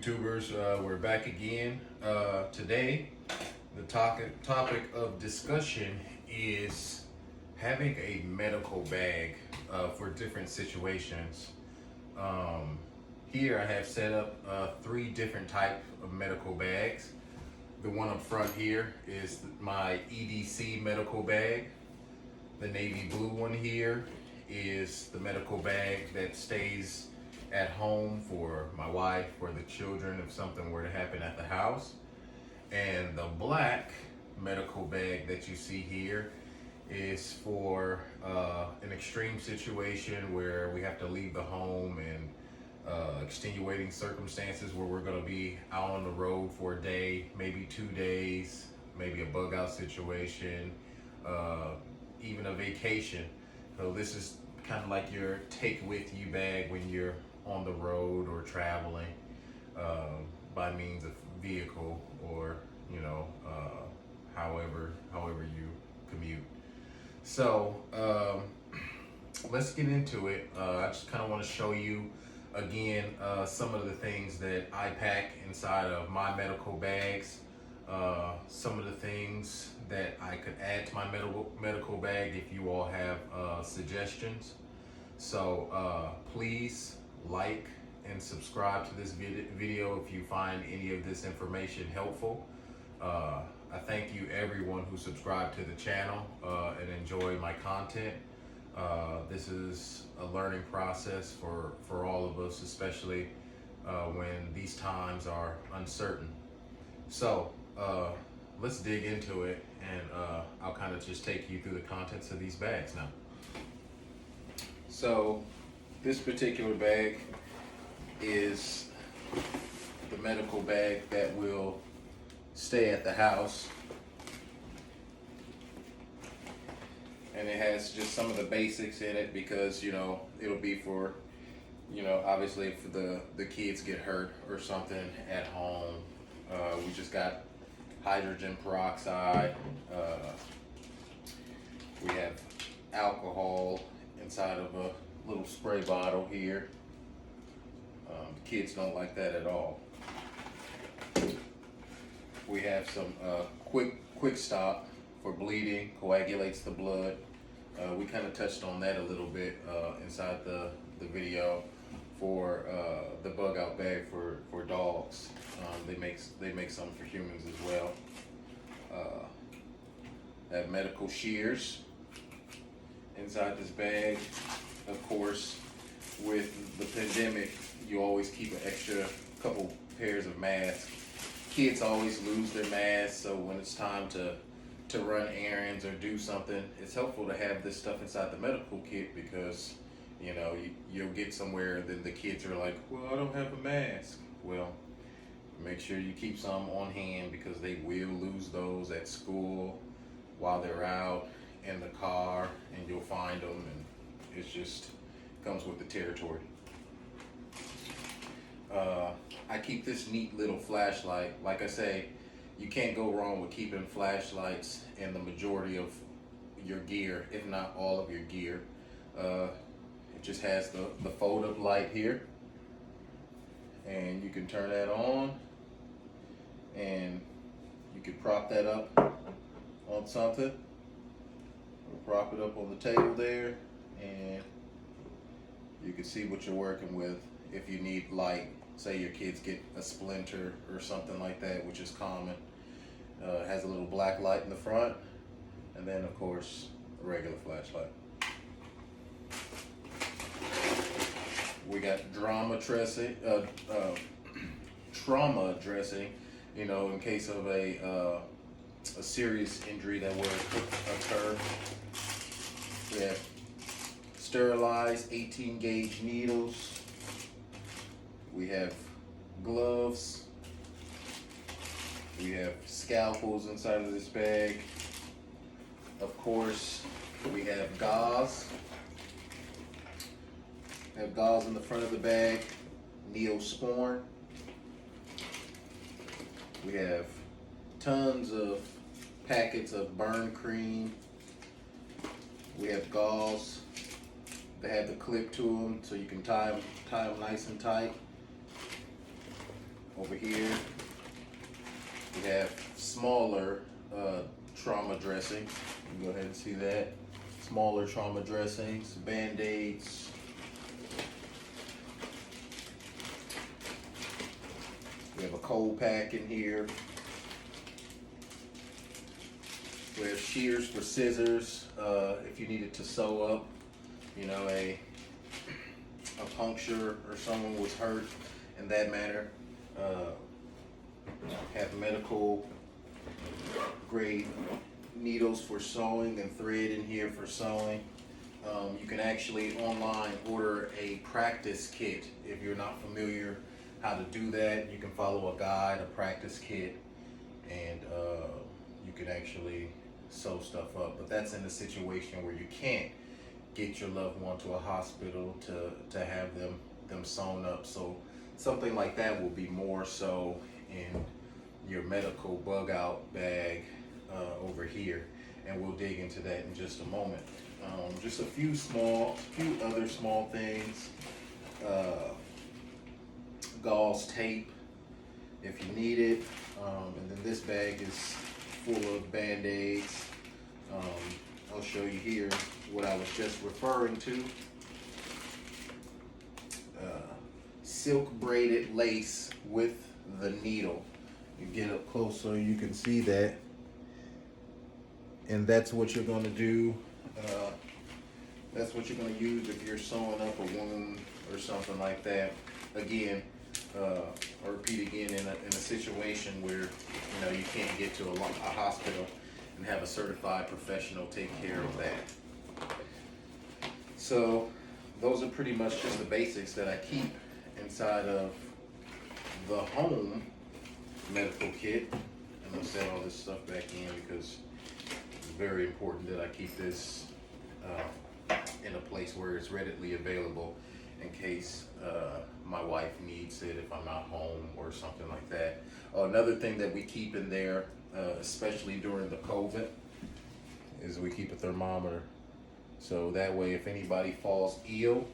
YouTubers? We're back again. Today, the topic of discussion is having a medical bag for different situations. Here I have set up 3 different types of medical bags. The one up front here is my EDC medical bag. The navy blue one here is the medical bag that stays at home for my wife or the children if something were to happen at the house. And the black medical bag that you see here is for an extreme situation where we have to leave the home and extenuating circumstances where we're going to be out on the road for a day, maybe 2 days, maybe a bug out situation, even a vacation. So this is kind of like your take with you bag when you're on the road or traveling by means of vehicle or however you commute. So let's get into it. I just kind of want to show you again some of the things that I pack inside of my medical bags, some of the things that I could add to my medical bag if you all have suggestions. So please like and subscribe to this video if you find any of this information helpful. I thank you everyone who subscribed to the channel and enjoy my content. This is a learning process for all of us, especially when these times are uncertain. So let's dig into it, and I'll kind of just take you through the contents of these bags now. So this particular bag is the medical bag that will stay at the house, and it has just some of the basics in it because it'll be for obviously if the kids get hurt or something at home. We just got hydrogen peroxide, we have alcohol inside of a little spray bottle here. Kids don't like that at all. We have some quick stop for bleeding, coagulates the blood. We kind of touched on that a little bit inside the video for the bug out bag for dogs. They make some for humans as well. Have medical shears inside this bag. Of course, with the pandemic, you always keep an extra couple pairs of masks. Kids always lose their masks, so when it's time to run errands or do something, it's helpful to have this stuff inside the medical kit because you'll get somewhere and then the kids are like, well, I don't have a mask. Well, make sure you keep some on hand because they will lose those at school while they're out in the car, and you'll find them, and it just comes with the territory. I keep this neat little flashlight. Like I say, you can't go wrong with keeping flashlights in the majority of your gear, if not all of your gear. It just has the fold-up light here, and you can turn that on, and you can prop that up on something, or prop it up on the table there, and you can see what you're working with. If you need light, say your kids get a splinter or something like that, which is common. It has a little black light in the front, and then of course a regular flashlight. We got trauma dressing, in case of a serious injury that would occur. We have sterilized 18 gauge needles. We have gloves. We have scalpels inside of this bag. Of course, we have gauze. We have gauze in the front of the bag, Neosporin. We have tons of packets of burn cream. We have gauze. They have the clip to them so you can tie them nice and tight. Over here, we have smaller trauma dressings. You can go ahead and see that. Smaller trauma dressings, Band-Aids. We have a cold pack in here. We have shears for scissors, if you needed to sew up, you know, a puncture or someone was hurt in that manner. Have medical grade needles for sewing and thread in here for sewing. You can actually online order a practice kit if you're not familiar how to do that. You can follow a guide, a practice kit, and you can actually sew stuff up. But that's in a situation where you can't get your loved one to a hospital to have them sewn up. So something like that will be more so in your medical bug out bag over here, and we'll dig into that in just a moment. Just a few other small things. Gauze tape if you need it, and then this bag is full of Band-Aids. I'll show you here what I was just referring to. Silk braided lace with the needle. You get up close so you can see that, and that's what you're going to do. That's what you're going to use if you're sewing up a wound or something like that. Again, I'll repeat again, in a situation where you can't get to a hospital and have a certified professional take care of that. So those are pretty much just the basics that I keep inside of the home medical kit. I'm gonna set all this stuff back in because it's very important that I keep this in a place where it's readily available in case my wife needs it if I'm not home or something like that. Another thing that we keep in there, especially during the COVID, is we keep a thermometer. So that way, if anybody falls ill,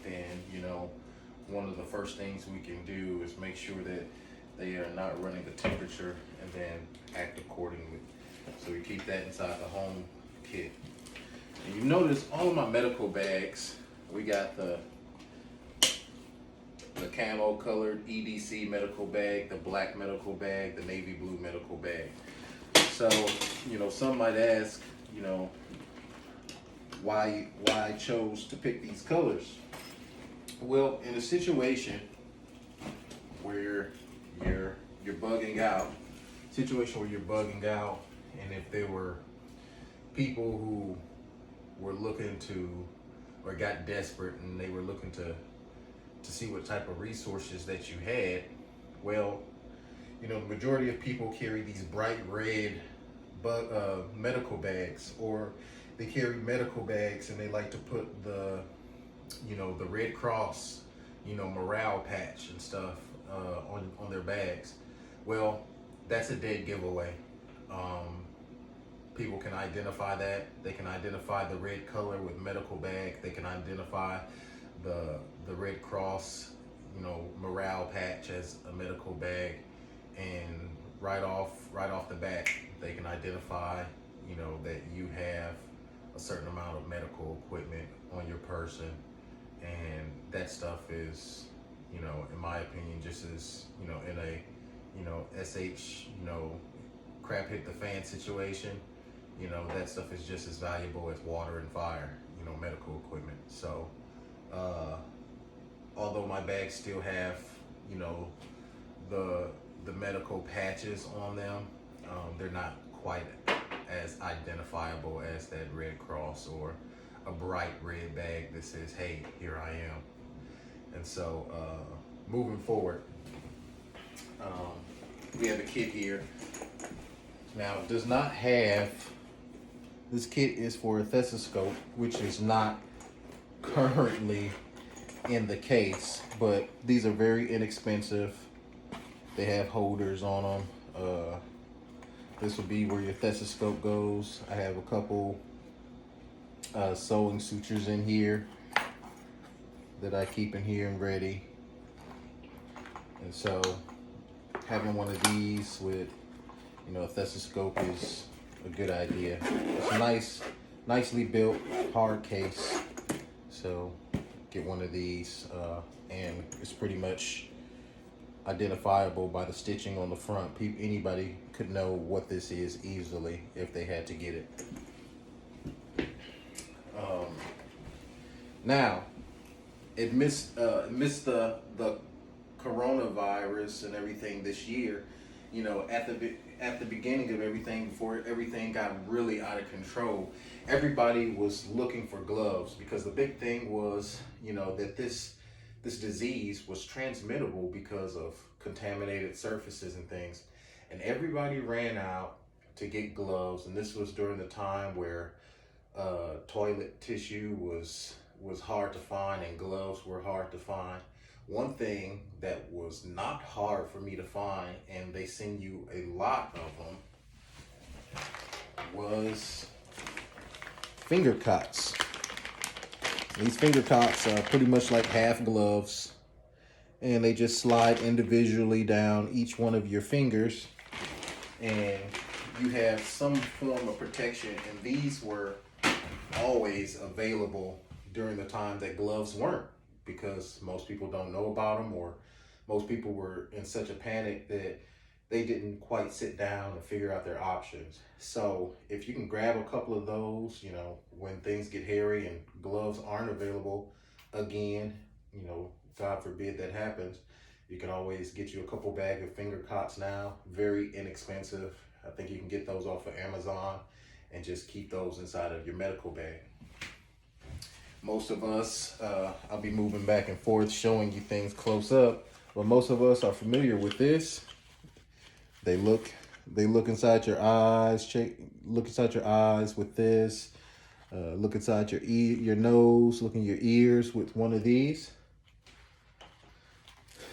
then one of the first things we can do is make sure that they are not running the temperature and then act accordingly. So we keep that inside the home kit. And you notice all of my medical bags, we got the camo colored EDC medical bag, the black medical bag, the navy blue medical bag. So, some might ask, why I chose to pick these colors. Well, in a situation where you're bugging out, and if there were people who were looking to, or got desperate and they were looking to see what type of resources that you had, well, the majority of people carry these bright red medical bags, or they carry medical bags and they like to put the Red Cross, morale patch and stuff on their bags. Well, that's a dead giveaway. People can identify that. They can identify the red color with medical bag. They can identify the Red Cross, morale patch as a medical bag, and right off the bat, they can identify, that you have a certain amount of medical equipment on your person, and that stuff is, in my opinion, just as, in a, SH, crap hit the fan situation, that stuff is just as valuable as water and fire, medical equipment. So, although my bags still have, the medical patches on them, they're not quite as identifiable as that Red Cross or a bright red bag that says, hey, here I am. And so, moving forward, we have a kit here. Now, it does not have, this kit is for a stethoscope, which is not currently in the case, but these are very inexpensive. They have holders on them. This will be where your stethoscope goes. I have a couple sewing sutures in here that I keep in here and ready. And so having one of these with, you know, a stethoscope is a good idea. It's a nicely built hard case. So get one of these, and it's pretty much identifiable by the stitching on the front. Anybody could know what this is easily if they had to get it. Now, it missed the coronavirus and everything this year. You know, at the beginning of everything, before everything got really out of control, everybody was looking for gloves, because the big thing was, you know, that this disease was transmittable because of contaminated surfaces and things. And everybody ran out to get gloves. And this was during the time where toilet tissue was hard to find and gloves were hard to find. One thing that was not hard for me to find, and they send you a lot of them, was finger cots. These finger cots are pretty much like half gloves, and they just slide individually down each one of your fingers, and you have some form of protection. And these were always available during the time that gloves weren't, because most people don't know about them, or most people were in such a panic that they didn't quite sit down and figure out their options. So if you can grab a couple of those, you know, when things get hairy and gloves aren't available again, you know, God forbid that happens, you can always get you a couple bag of finger cots now. Very inexpensive. I think you can get those off of Amazon and just keep those inside of your medical bag. Most of us, I'll be moving back and forth showing you things close up, but most of us are familiar with this. They look inside your eyes, look inside your eyes with this. Look inside your nose, look in your ears with one of these.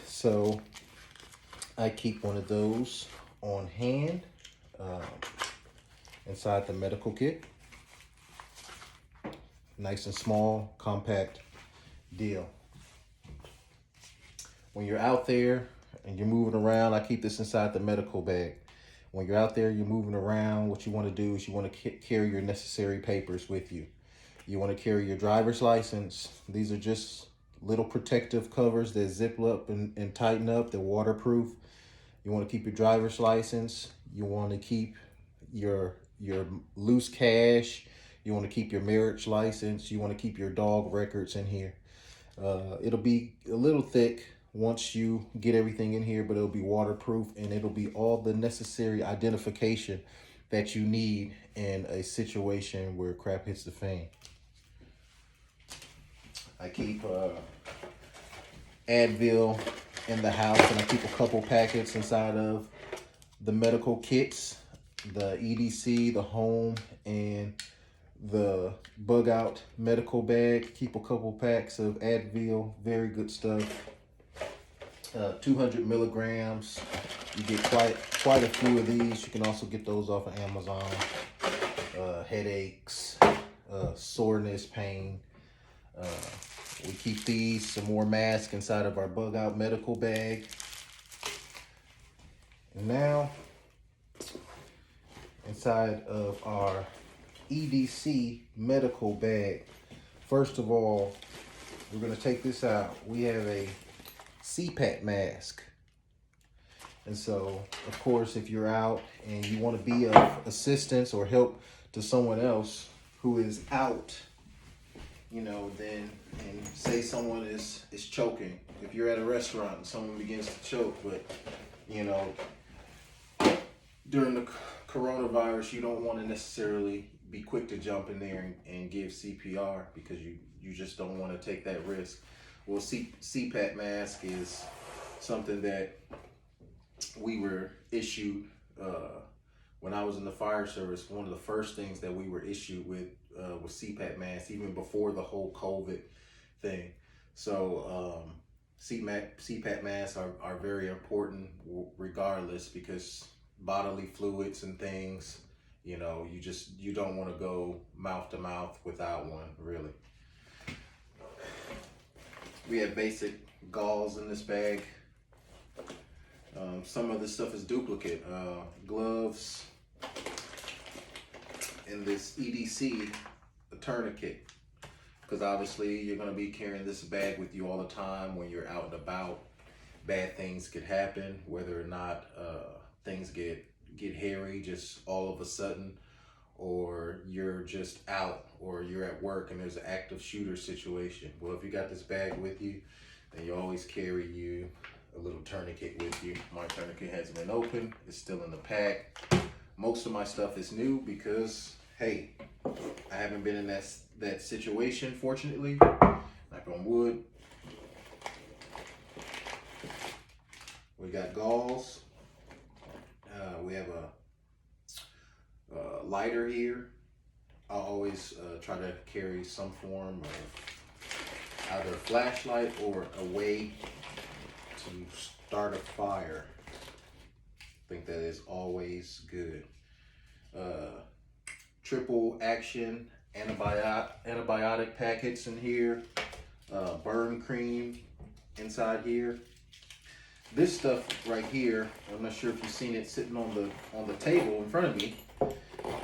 So I keep one of those on hand inside the medical kit. Nice and small, compact deal. When you're out there and you're moving around, I keep this inside the medical bag. When you're out there, you're moving around, what you want to do is you want to carry your necessary papers with you. You want to carry your driver's license. These are just little protective covers that zip up and tighten up. They're waterproof. You want to keep your driver's license. You want to keep your loose cash. You want to keep your marriage license. You want to keep your dog records in here. It'll be a little thick once you get everything in here, but it'll be waterproof, and it'll be all the necessary identification that you need in a situation where crap hits the fan. I keep Advil in the house, and I keep a couple packets inside of the medical kits, the EDC, the home, and the bug out medical bag. Keep a couple packs of Advil, very good stuff. 200 milligrams. You get quite a few of these. You can also get those off of Amazon. Headaches, soreness, pain. We keep these, some more masks inside of our bug out medical bag. And now, inside of our EDC medical bag, first of all, we're going to take this out. We have a CPAP mask. And so, of course, if you're out and you want to be of assistance or help to someone else who is out, you know, then, and say someone is choking. If you're at a restaurant and someone begins to choke, but, you know, during the coronavirus, you don't want to necessarily be quick to jump in there and give CPR, because you just don't want to take that risk. Well, CPAP mask is something that we were issued when I was in the fire service. One of the first things that we were issued with was CPAP masks, even before the whole COVID thing. So CPAP masks are very important regardless, because bodily fluids and things, you know, you don't want to go mouth to mouth without one, really. We have basic gauze in this bag. Some of this stuff is duplicate. Gloves and this EDC, a tourniquet. Because obviously you're going to be carrying this bag with you all the time when you're out and about. Bad things could happen, whether or not things get hairy just all of a sudden, or you're just out, or you're at work and there's an active shooter situation. Well, if you got this bag with you, then you always carry you a little tourniquet with you. My tourniquet hasn't been opened, it's still in the pack. Most of my stuff is new because, hey, I haven't been in that situation, fortunately. Knock on wood. We got gauze. We have a lighter here. I always try to carry some form of either a flashlight or a way to start a fire. I think that is always good. Triple action antibiotic packets in here. Burn cream inside here. This stuff right here, I'm not sure if you've seen it sitting on the table in front of me,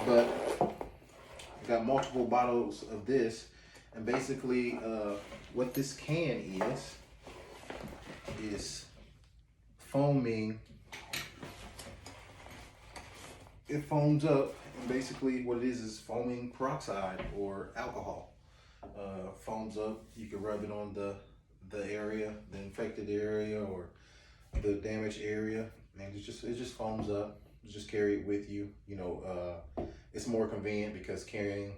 but I've got multiple bottles of this, and basically what this can is foaming. It foams up, and basically what it is foaming peroxide or alcohol. Foams up. You can rub it on the area, the infected area, or the damaged area, and it just foams up. Just carry it with you. You know, it's more convenient because carrying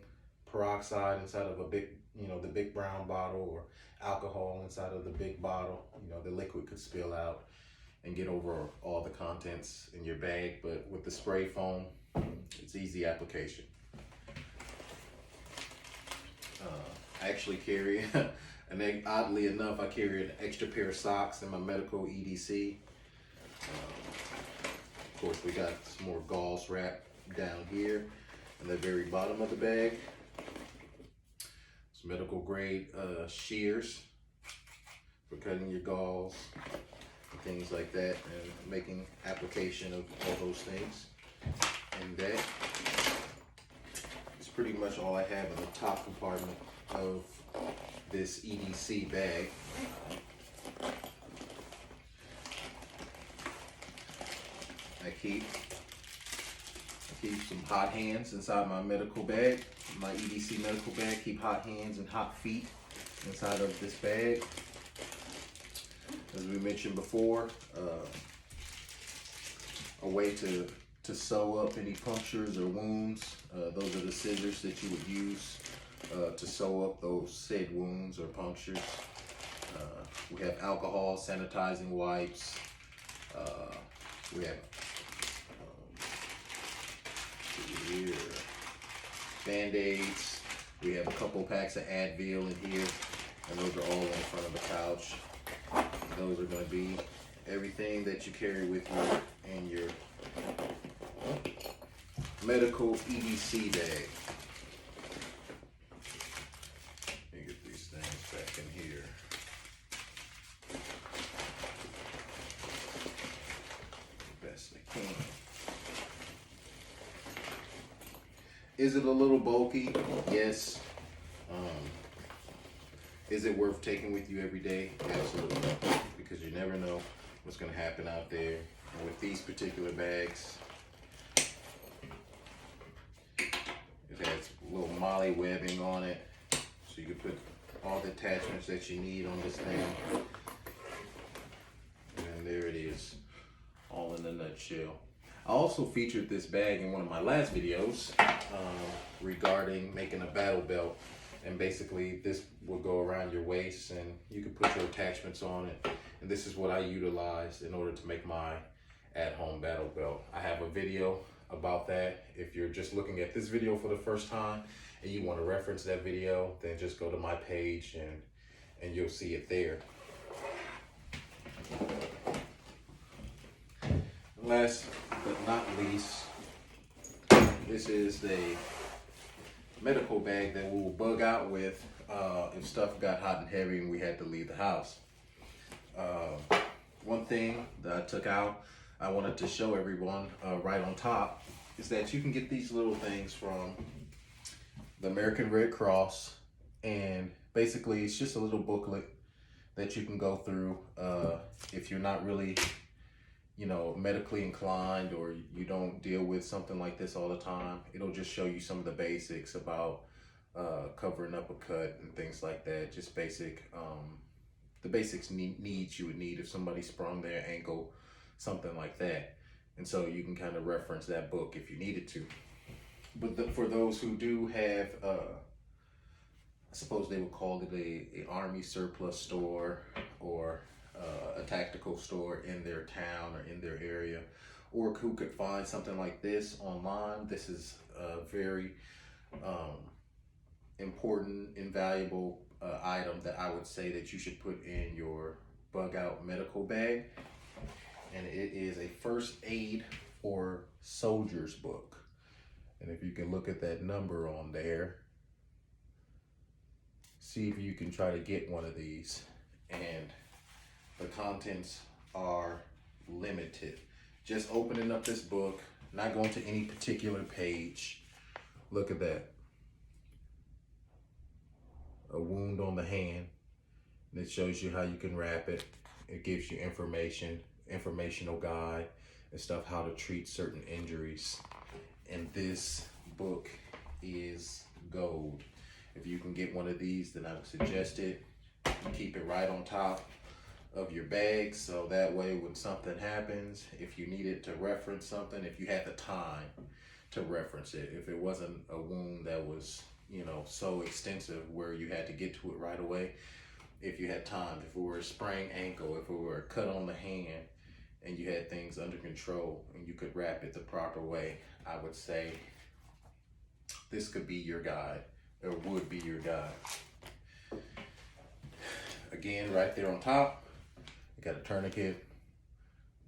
peroxide inside of a big, the big brown bottle, or alcohol inside of the big bottle, the liquid could spill out and get over all the contents in your bag. But with the spray foam, it's easy application. I actually carry, and oddly enough, I carry an extra pair of socks in my medical EDC. Of course, we got some more gauze wrap down here in the very bottom of the bag. Some medical grade shears for cutting your gauze and things like that, and making application of all those things. And that is pretty much all I have in the top compartment of this EDC bag. I keep some hot hands inside my medical bag, my EDC medical bag. Keep hot hands and hot feet inside of this bag. As we mentioned before, a way to sew up any punctures or wounds. Those are the scissors that you would use to sew up those said wounds or punctures. We have alcohol, sanitizing wipes. We have here, Band-Aids. We have a couple packs of Advil in here, and those are all in front of the couch. And those are going to be everything that you carry with you in your medical EDC bag. Let me get these things back in here. Best I can. Is it a little bulky? Yes. Is it worth taking with you every day? Absolutely. Because you never know what's going to happen out there. And with these particular bags, it has a little molly webbing on it, so you can put all the attachments that you need on this thing. And there it is, all in a nutshell. I also featured this bag in one of my last videos regarding making a battle belt. And basically this will go around your waist and you can put your attachments on it. And this is what I utilized in order to make my at-home battle belt. I have a video about that. If you're just looking at this video for the first time and you want to reference that video, then just go to my page and you'll see it there. Last but not least, this is the medical bag that we will bug out with if stuff got hot and heavy and we had to leave the house. One thing that I took out, I wanted to show everyone right on top, is that you can get these little things from the American Red Cross, and basically it's just a little booklet that you can go through if you're not really, you know, medically inclined, or you don't deal with something like this all the time. It'll just show you some of the basics about covering up a cut and things like that. Just basic, the basics needs you would need if somebody sprung their ankle, something like that. And so you can kind of reference that book if you needed to. But for those who do have, I suppose they would call it a army surplus store, or a tactical store in their town or in their area, or who could find something like this online. This is a very important, invaluable item that I would say that you should put in your bug out medical bag. And it is a first aid for soldiers book. And if you can look at that number on there, see if you can try to get one of these. And the contents are limited. Just opening up this book, not going to any particular page. Look at that. A wound on the hand. And it shows you how you can wrap it. It gives you informational guide and stuff, how to treat certain injuries. And this book is gold. If you can get one of these, then I would suggest it. Keep it right on top of your bag, so that way when something happens, if you needed to reference something, if you had the time to reference it, if it wasn't a wound that was, you know, so extensive where you had to get to it right away, if you had time, if it were a sprained ankle, if it were a cut on the hand, and you had things under control and you could wrap it the proper way, I would say this could be your guide, or would be your guide. Again, right there on top, you got a tourniquet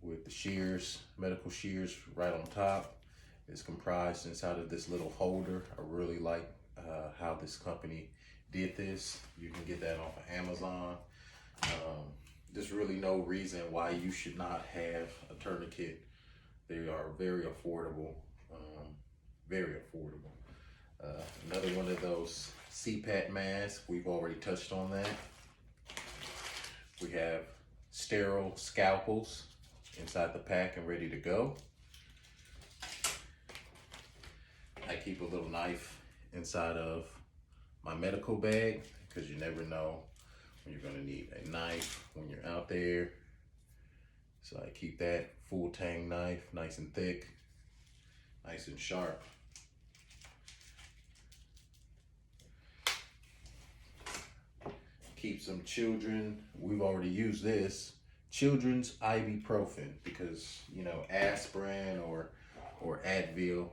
with the shears, medical shears right on top. It's comprised inside of this little holder. I really like how this company did this. You can get that off of Amazon. There's really no reason why you should not have a tourniquet. They are very affordable, very affordable. Another one of those CPAP masks, we've already touched on that. We have sterile scalpels inside the pack and ready to go. I keep a little knife inside of my medical bag, because you never know when you're gonna need a knife when you're out there. So I keep that full tang knife, nice and thick, nice and sharp. Keep some children, we've already used this, children's ibuprofen, because, you know, aspirin or Advil,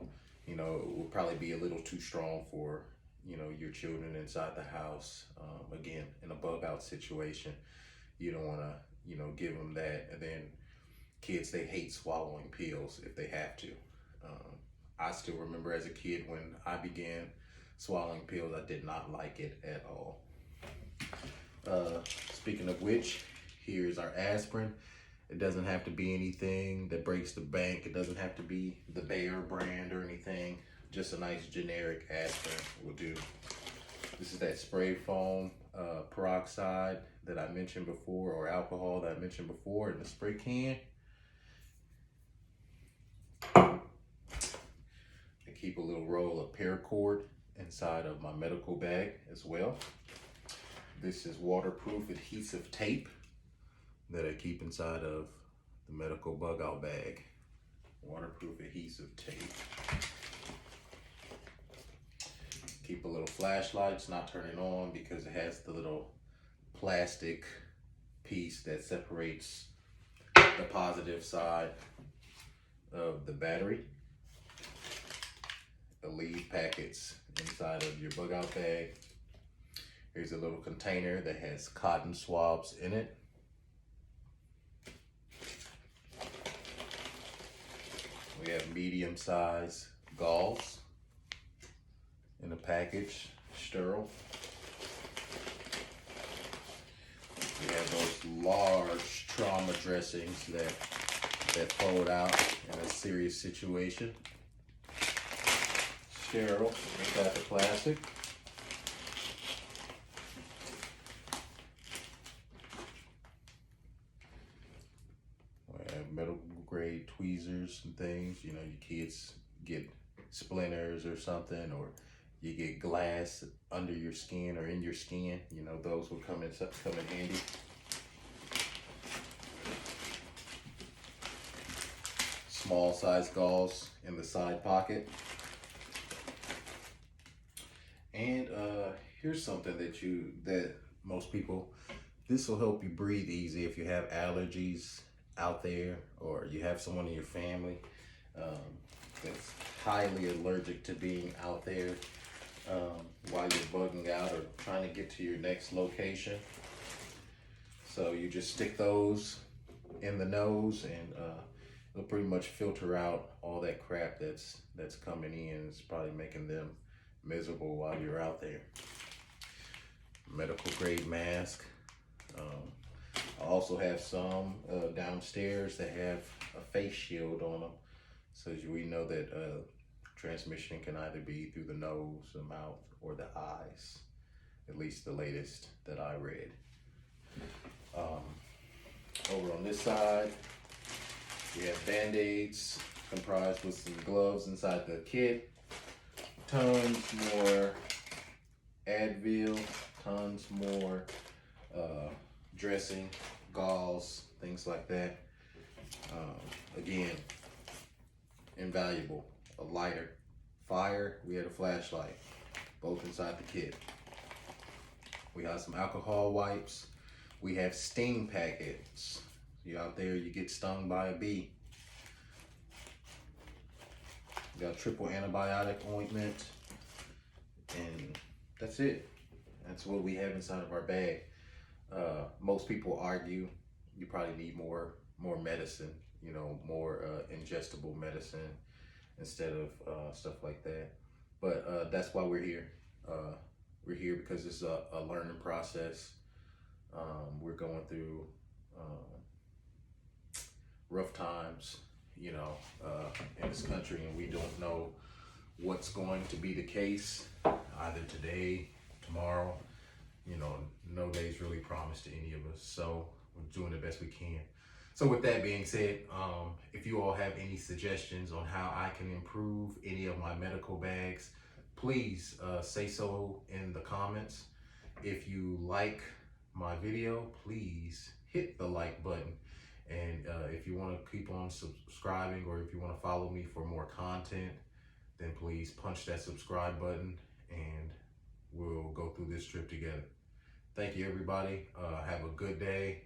you know, it will probably be a little too strong for, you know, your children inside the house. Again, in a bug out situation, you don't want to, you know, give them that. And then kids, they hate swallowing pills if they have to. I still remember as a kid when I began swallowing pills, I did not like it at all. Speaking of which, here's our aspirin. It doesn't have to be anything that breaks the bank. It doesn't have to be the Bayer brand or anything. Just a nice generic aspirin will do. This is that spray foam peroxide that I mentioned before, or alcohol that I mentioned before in the spray can. I keep a little roll of paracord inside of my medical bag as well. This is waterproof adhesive tape that I keep inside of the medical bug out bag. Waterproof adhesive tape. Keep a little flashlight. It's not turning on because it has the little plastic piece that separates the positive side of the battery. The lead packets inside of your bug out bag. Here's a little container that has cotton swabs in it. We have medium size gauze in a package, sterile. We have those large trauma dressings that fold out in a serious situation. Sterile, got the plastic. We have medical grade tweezers and things. You know, your kids get splinters or something, or you get glass under your skin or in your skin. You know, those will come in handy. Small size gauze in the side pocket. And here's something that most people, this will help you breathe easy if you have allergies out there, or you have someone in your family that's highly allergic to being out there while you're bugging out or trying to get to your next location. So you just stick those in the nose, and it'll pretty much filter out all that crap that's coming in. It's probably making them miserable while you're out there. Medical grade mask. I also have some downstairs that have a face shield on them, so we know that transmission can either be through the nose, the mouth, or the eyes. At least the latest that I read. Over on this side, we have Band-Aids comprised with some gloves inside the kit. Tons more Advil, tons more dressing, gauze, things like that. Again, invaluable. A lighter, fire, we had a flashlight, both inside the kit. We got some alcohol wipes. We have sting packets. You out there, you get stung by a bee. We got triple antibiotic ointment, and that's it. That's what we have inside of our bag. Most people argue you probably need more medicine, you know, more ingestible medicine instead of stuff like that. But that's why we're here. We're here because it's a learning process. We're going through rough times, you know, in this country, and we don't know what's going to be the case either today, tomorrow. You know, no day's really promised to any of us, so we're doing the best we can. So with that being said, if you all have any suggestions on how I can improve any of my medical bags, please say so in the comments. If you like my video, please hit the like button. And if you want to keep on subscribing, or if you want to follow me for more content, then please punch that subscribe button, and we'll go through this trip together. Thank you, everybody. Have a good day.